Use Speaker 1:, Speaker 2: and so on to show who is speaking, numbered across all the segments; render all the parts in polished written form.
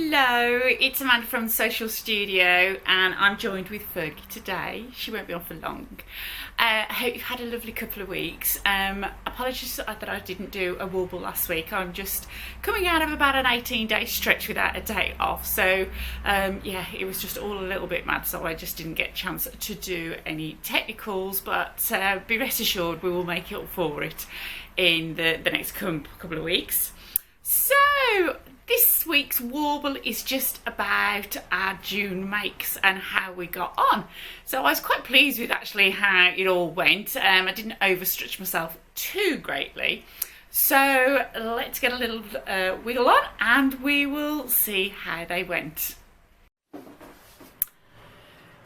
Speaker 1: Hello, it's Amanda from Social Studio and I'm joined with Fergie today. She won't be on for long. I hope you've had a lovely couple of weeks. Apologies that I didn't do a warble last week. I'm just coming out of about an 18-day stretch without a day off. So yeah, it was just all a little bit mad, so I just didn't get a chance to do any technicals, but be rest assured we will make up for it in the next couple of weeks. So this week's warble is just about our June makes and how we got on. So I was quite pleased with actually how it all went. I didn't overstretch myself too greatly. So let's get a little wiggle on and we will see how they went.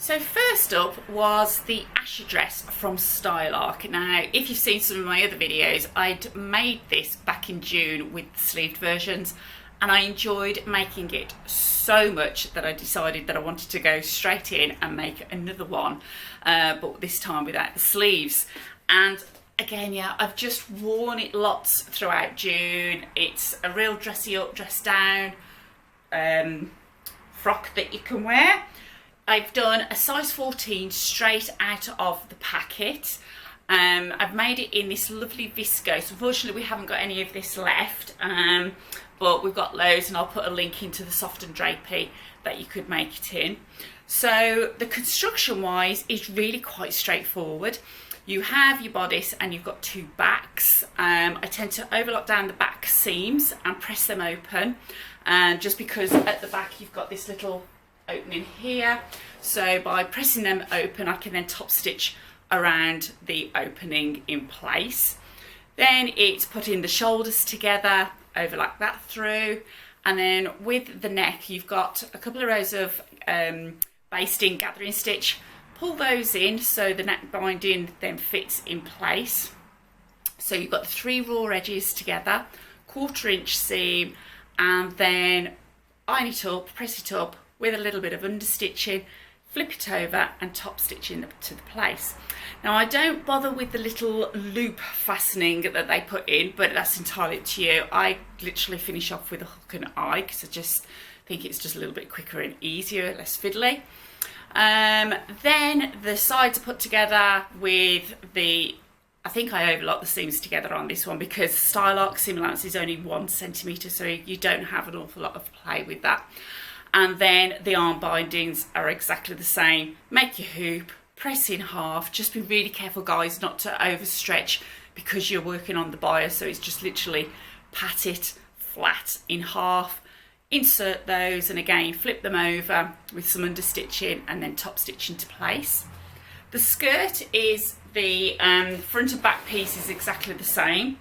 Speaker 1: So first up was the Asher dress from Stylark. Now, if you've seen some of my other videos, I'd made this back in June with the sleeved versions, and I enjoyed making it so much that I decided that I wanted to go straight in and make another one, but this time without the sleeves. And again, yeah, I've just worn it lots throughout June. It's a real dressy up, dress down frock that you can wear. I've done a size 14 straight out of the packet. I've made it in this lovely viscose. Unfortunately, we haven't got any of this left, but we've got loads, and I'll put a link into the soft and drapey that you could make it in. So the construction wise is really quite straightforward. You have your bodice and you've got two backs. I tend to overlock down the back seams and press them open, just because at the back you've got this little opening here, so by pressing them open I can then top stitch around the opening in place. Then it's putting the shoulders together, overlap that through, and then with the neck you've got a couple of rows of basting gathering stitch. Pull those in so the neck binding then fits in place. So you've got the three raw edges together, 1/4 inch seam, and then iron it up, press it up with a little bit of understitching, flip it over and top stitching to the place. Now I don't bother with the little loop fastening that they put in, but that's entirely up to you. I literally finish off with a hook and eye because I just think it's just a little bit quicker and easier, less fiddly. Then the sides are put together with I think I overlock the seams together on this one because Stylark seam allowance is only 1 centimetre, so you don't have an awful lot of play with that. And then the arm bindings are exactly the same. Make your hoop, press in half. Just be really careful, guys, not to overstretch because you're working on the bias. So it's just literally pat it flat in half. Insert those and again flip them over with some understitching and then top stitch into place. The skirt is the front and back piece is exactly the same.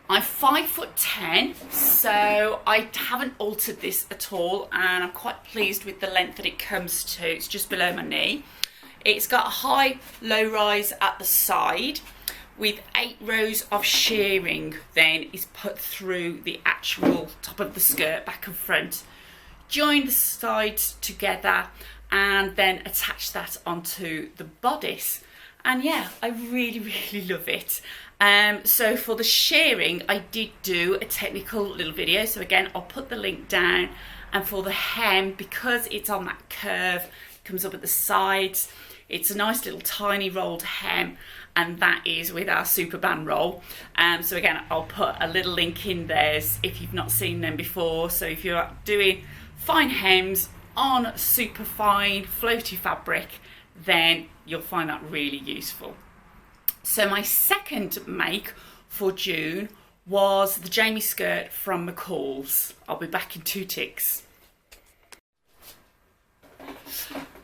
Speaker 1: I'm 5'10", so I haven't altered this at all, and I'm quite pleased with the length that it comes to. It's just below my knee. It's got a high, low rise at the side with 8 rows of shirring then is put through the actual top of the skirt, back and front. Join the sides together and then attach that onto the bodice. And yeah, I really love it. So for the shirring, I did do a technical little video. So again, I'll put the link down. And for the hem, because it's on that curve, it comes up at the sides. It's a nice little tiny rolled hem, and that is with our super band roll. So again, I'll put a little link in there if you've not seen them before. So if you're doing fine hems on super fine floaty fabric, then you'll find that really useful. So my second make for June was the Jamie skirt from McCall's. I'll be back in 2 ticks.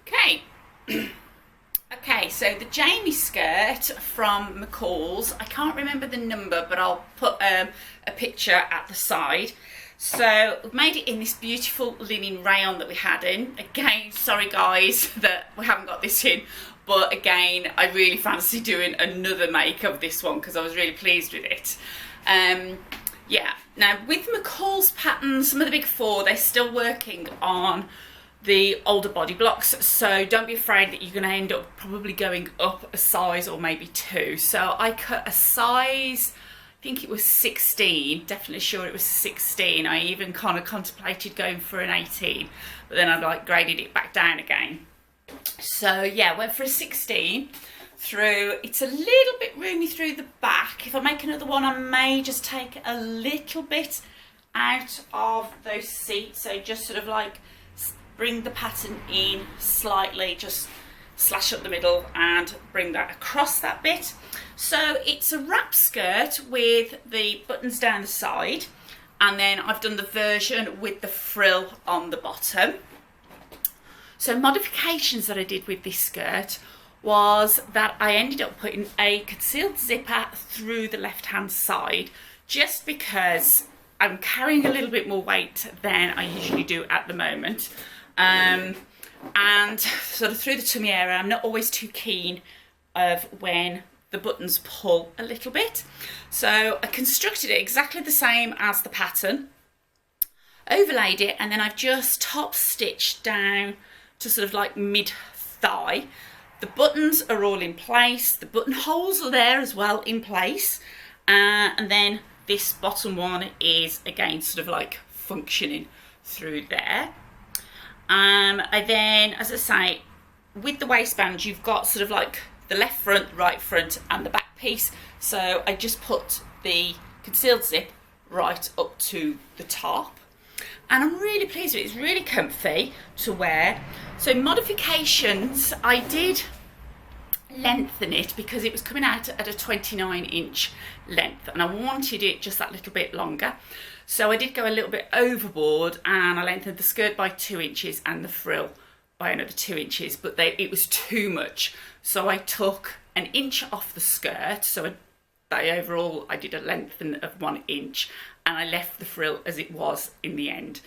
Speaker 1: Okay. Okay, so the Jamie skirt from McCall's, I can't remember the number, but I'll put a picture at the side. So we've made it in this beautiful linen rayon that we had in. Again, sorry guys that we haven't got this in, but again, I really fancy doing another make of this one because I was really pleased with it. Yeah, now with McCall's patterns, some of the big four, they're still working on the older body blocks, so don't be afraid that you're going to end up probably going up a size or maybe 2. So I cut a size I think it was 16, definitely sure it was 16. I even kind of contemplated going for an 18, but then I like graded it back down again. So yeah, went for a 16 through. It's a little bit roomy through the back. If I make another one, I may just take a little bit out of those seats, so just sort of like bring the pattern in slightly, just slash up the middle and bring that across that bit. So it's a wrap skirt with the buttons down the side, and then I've done the version with the frill on the bottom. So modifications that I did with this skirt was that I ended up putting a concealed zipper through the left hand side, just because I'm carrying a little bit more weight than I usually do at the moment. And sort of through the tummy area, I'm not always too keen of when the buttons pull a little bit. So I constructed it exactly the same as the pattern, overlaid it, and then I've just top stitched down to sort of like mid thigh. The buttons are all in place, the buttonholes are there as well in place, and then this bottom one is again sort of like functioning through there. I then, as I say, with the waistband, you've got sort of like the left front, right front, and the back piece. So I just put the concealed zip right up to the top. And I'm really pleased with it. It's really comfy to wear. So modifications, I did lengthen it because it was coming out at a 29-inch length, and I wanted it just that little bit longer. So I did go a little bit overboard, and I lengthened the skirt by 2 inches and the frill by another 2 inches, but it was too much. So I took an inch off the skirt. So overall I did a lengthen of 1 inch, and I left the frill as it was in the end.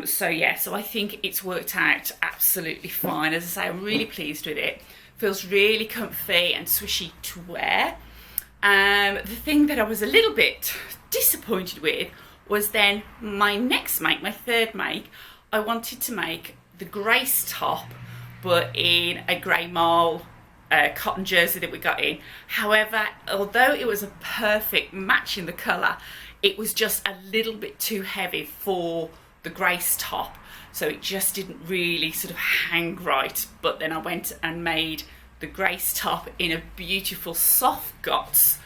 Speaker 1: So yeah, so I think it's worked out absolutely fine. As I say, I'm really pleased with it. Feels really comfy and swishy to wear. The thing that I was a little bit disappointed with was then my next make, my third make. I wanted to make the Grace top, but in a grey marl cotton jersey that we got in. However, although it was a perfect match in the colour, it was just a little bit too heavy for the Grace top, so it just didn't really sort of hang right. But then I went and made the Grace top in a beautiful soft GOTS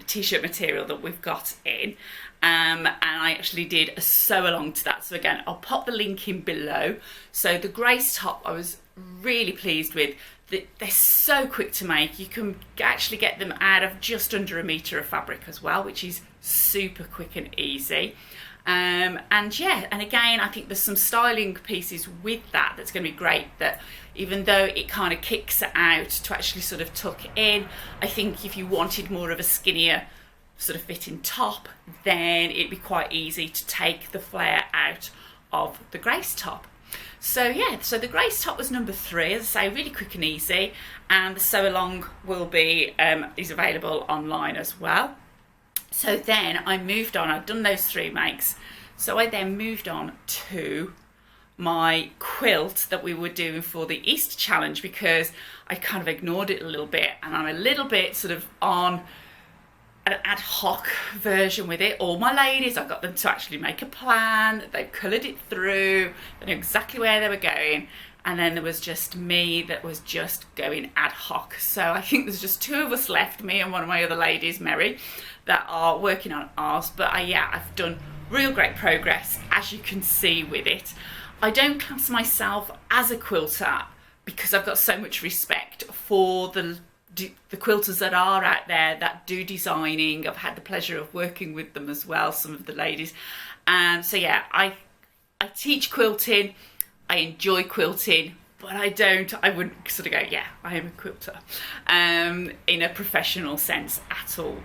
Speaker 1: t-shirt material that we've got in, and I actually did a sew along to that. So again, I'll pop the link in below. So the Grace top I was really pleased with. They're so quick to make. You can actually get them out of just under a metre of fabric as well, which is super quick and easy. And yeah, and again, I think there's some styling pieces with that that's going to be great, that even though it kind of kicks it out to actually sort of tuck in, I think if you wanted more of a skinnier sort of fitting top, then it'd be quite easy to take the flare out of the Grace top. So yeah, so the Grace top was number 3, as I say, really quick and easy, and the sew along will be is available online as well. So then I moved on. I've done those 3 makes, so I then moved on to my quilt that we were doing for the Easter challenge, because I kind of ignored it a little bit, and I'm a little bit sort of on an ad hoc version with it. All my ladies, I got them to actually make a plan, they've coloured it through, they knew exactly where they were going, and then there was just me that was just going ad hoc. So I think there's just 2 of us left, me and one of my other ladies, Mary, that are working on ours. But yeah, I've done real great progress, as you can see with it. I don't class myself as a quilter because I've got so much respect for the quilters that are out there that do designing. I've had the pleasure of working with them as well, some of the ladies. And so yeah, I teach quilting, I enjoy quilting, but I wouldn't sort of go, yeah, I am a quilter in a professional sense at all.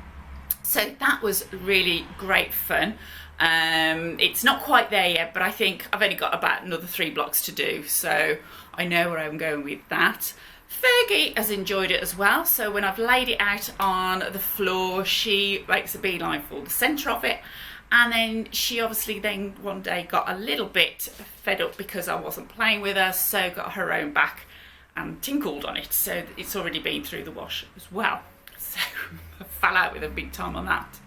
Speaker 1: So that was really great fun. It's not quite there yet, but I think I've only got about another 3 blocks to do, so I know where I'm going with that. Fergie has enjoyed it as well, so when I've laid it out on the floor, she makes a beeline for the centre of it, and then she obviously then one day got a little bit fed up because I wasn't playing with her, so got her own back and tinkled on it. So it's already been through the wash as well. So fell out with her big time on that.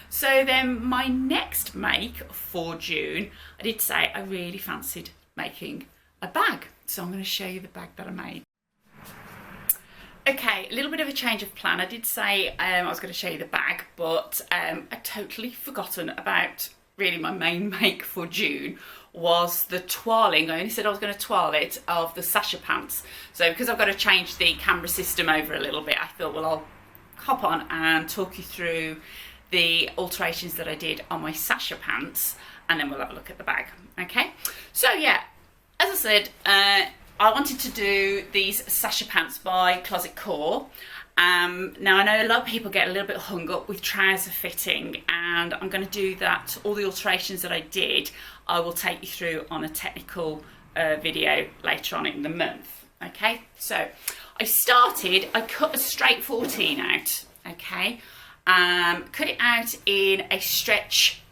Speaker 1: So then my next make for June, I did say I really fancied making a bag. So I'm going to show you the bag that I made. Okay, a little bit of a change of plan. I did say I was going to show you the bag, but I'd totally forgotten about really my main make for June was the toiling. I only said I was going to toile it of the Sasha Pants. So because I've got to change the camera system over a little bit, I thought, well, I'll hop on and talk you through the alterations that I did on my Sasha Pants, and then we'll have a look at the bag. Okay, so yeah, as I said, I wanted to do these Sasha Pants by Closet Core. Now I know a lot of people get a little bit hung up with trouser fitting, and I'm going to do that. All the alterations that I did, I will take you through on a technical video later on in the month. Okay, so I cut a straight 14 out. Okay, cut it out in a stretch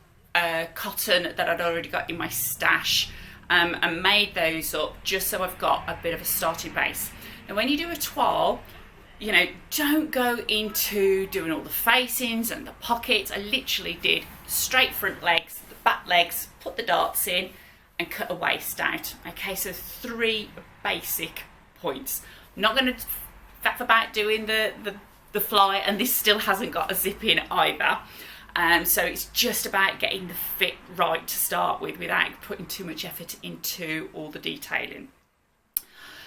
Speaker 1: cotton that I'd already got in my stash. And made those up just so I've got a bit of a starting base. And when you do a toile, you know, don't go into doing all the facings and the pockets. I literally did straight front legs, the back legs, put the darts in and cut a waist out. Okay, so 3 basic points. I'm not going to faff about doing the fly, and this still hasn't got a zip in either. So it's just about getting the fit right to start with without putting too much effort into all the detailing.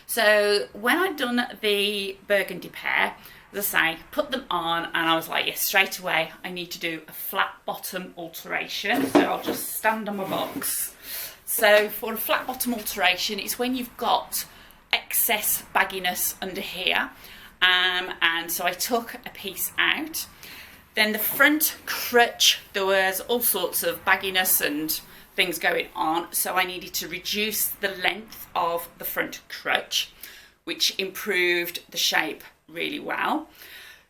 Speaker 1: So when I'd done the burgundy pair, as I say, put them on and I was like, yes, straight away I need to do a flat bottom alteration. So I'll just stand on my box. So for a flat bottom alteration, it's when you've got excess bagginess under here. And so I took a piece out. Then the front crutch, there was all sorts of bagginess and things going on, so I needed to reduce the length of the front crutch, which improved the shape really well.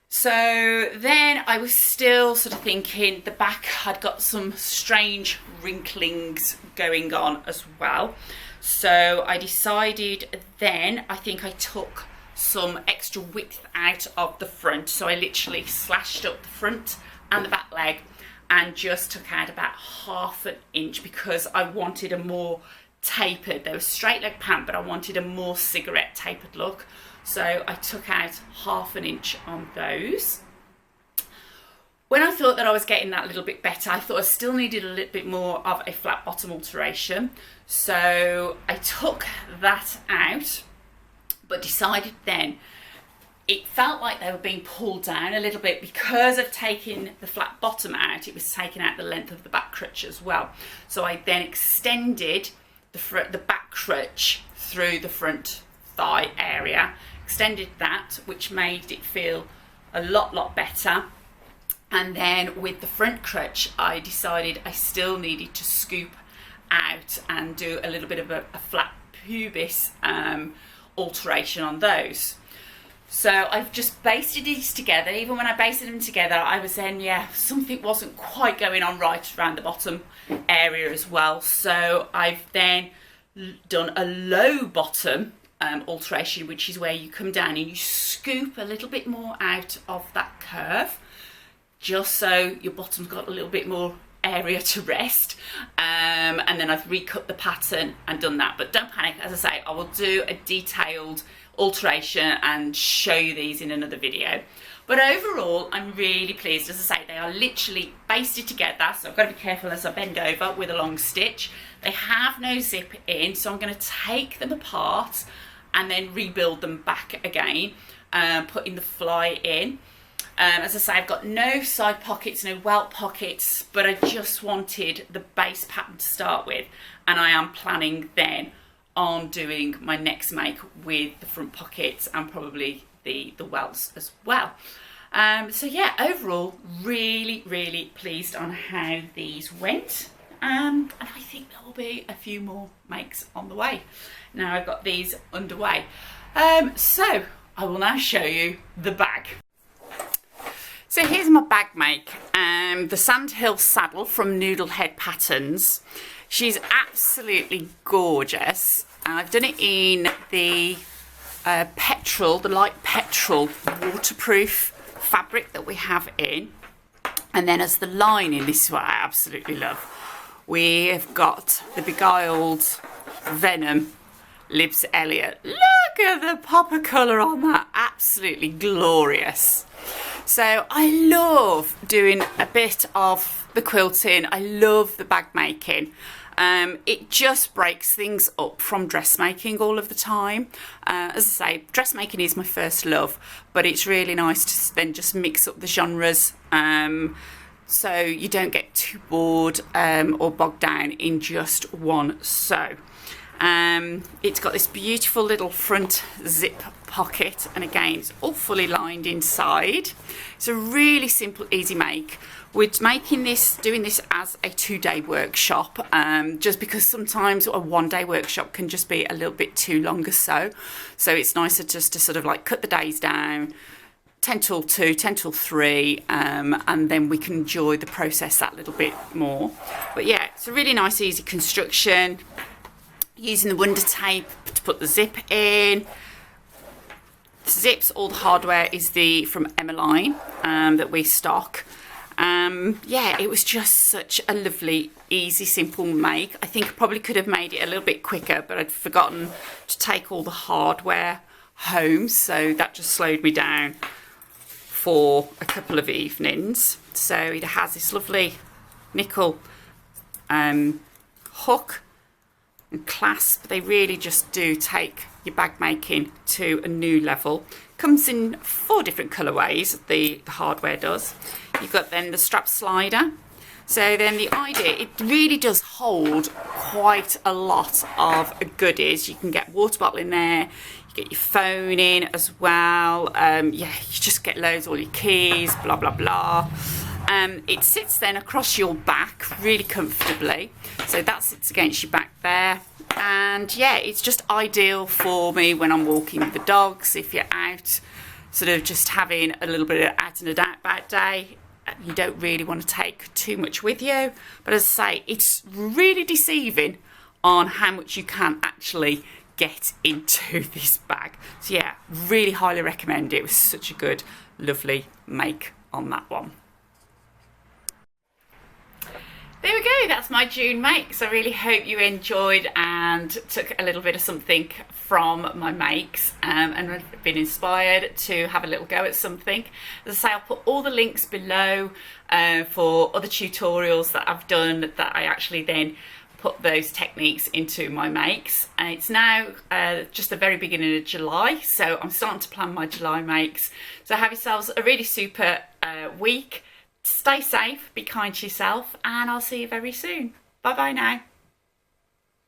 Speaker 1: So then I was still sort of thinking the back had got some strange wrinklings going on as well. So I decided then, I think I took some extra width out of the front, so I literally slashed up the front and the back leg and just took out about 1/2 inch because I wanted a more tapered, they were straight leg pant, but I wanted a more cigarette tapered look, so I took out 1/2 inch on those. When I thought that I was getting that a little bit better, I thought I still needed a little bit more of a flat bottom alteration, so I took that out, but decided then it felt like they were being pulled down a little bit because of taking the flat bottom out. It was taking out the length of the back crutch as well. So I then extended the back crutch through the front thigh area, extended that, which made it feel a lot better. And then with the front crutch, I decided I still needed to scoop out and do a little bit of a flat pubis alteration on those. So I've just basted these together. Even when I basted them together, I was then, yeah, something wasn't quite going on right around the bottom area as well. So I've then done a low bottom alteration, which is where you come down and you scoop a little bit more out of that curve, just so your bottom's got a little bit more area to rest. And then I've recut the pattern and done that. But don't panic, as I say, I will do a detailed alteration and show you these in another video. But overall, I'm really pleased. As I say, they are literally basted together, so I've got to be careful as I bend over with a long stitch. They have no zip in, so I'm going to take them apart and then rebuild them back again, putting the fly in. As I say, I've got no side pockets, no welt pockets, but I just wanted the base pattern to start with, and I am planning then on doing my next make with the front pockets and probably the welts as well. So yeah, overall, really pleased on how these went. And I think there will be a few more makes on the way. Now I've got these underway. So I will now show you the bag. So here's my bag make, the Sandhill saddle from Noodlehead Patterns. She's absolutely gorgeous. I've done it in the petrol, the light petrol waterproof fabric that we have in. And then as the lining, this is what I absolutely love. We've got the Beguiled Venom Libs Elliot. Look at the pop of colour on that. Absolutely glorious. So I love doing a bit of the quilting. I love the bag making. It just breaks things up from dressmaking all of the time. As I say, dressmaking is my first love, but it's really nice to then just mix up the genres, so you don't get too bored or bogged down in just one sew. It's got this beautiful little front zip pocket, and again it's all fully lined inside. It's a really simple, easy make. We're doing this as a 2-day workshop, just because sometimes a 1-day workshop can just be a little bit too long or so it's nicer just to sort of like cut the days down, 10 till 2, 10 till 3, and then we can enjoy the process that little bit more. But yeah, it's a really nice, easy construction. Using the Wonder Tape to put the zip in. The zips, all the hardware is from Emmeline that we stock. Yeah, it was just such a lovely, easy, simple make. I think I probably could have made it a little bit quicker, but I'd forgotten to take all the hardware home, so that just slowed me down for a couple of evenings. So it has this lovely nickel hook and clasp. They really just do take your bag making to a new level. Comes in 4 different colourways, the hardware does. You've got then the strap slider. So then the idea, it really does hold quite a lot of goodies. You can get water bottle in there, you get your phone in as well. Yeah, you just get loads, all your keys, blah, blah, blah. It sits then across your back really comfortably. So that sits against your back there. And yeah, it's just ideal for me when I'm walking with the dogs. If you're out sort of just having a little bit of out and about day, you don't really want to take too much with you. But as I say, it's really deceiving on how much you can actually get into this bag. So yeah, really highly recommend it. It was such a good, lovely make on that one. There we go, that's my June makes. I really hope you enjoyed and took a little bit of something from my makes, and have been inspired to have a little go at something. As I say, I'll put all the links below for other tutorials that I've done that I actually then put those techniques into my makes. And it's now just the very beginning of July, so I'm starting to plan my July makes. So have yourselves a really super week. Stay safe, be kind to yourself, and I'll see you very soon. Bye bye now.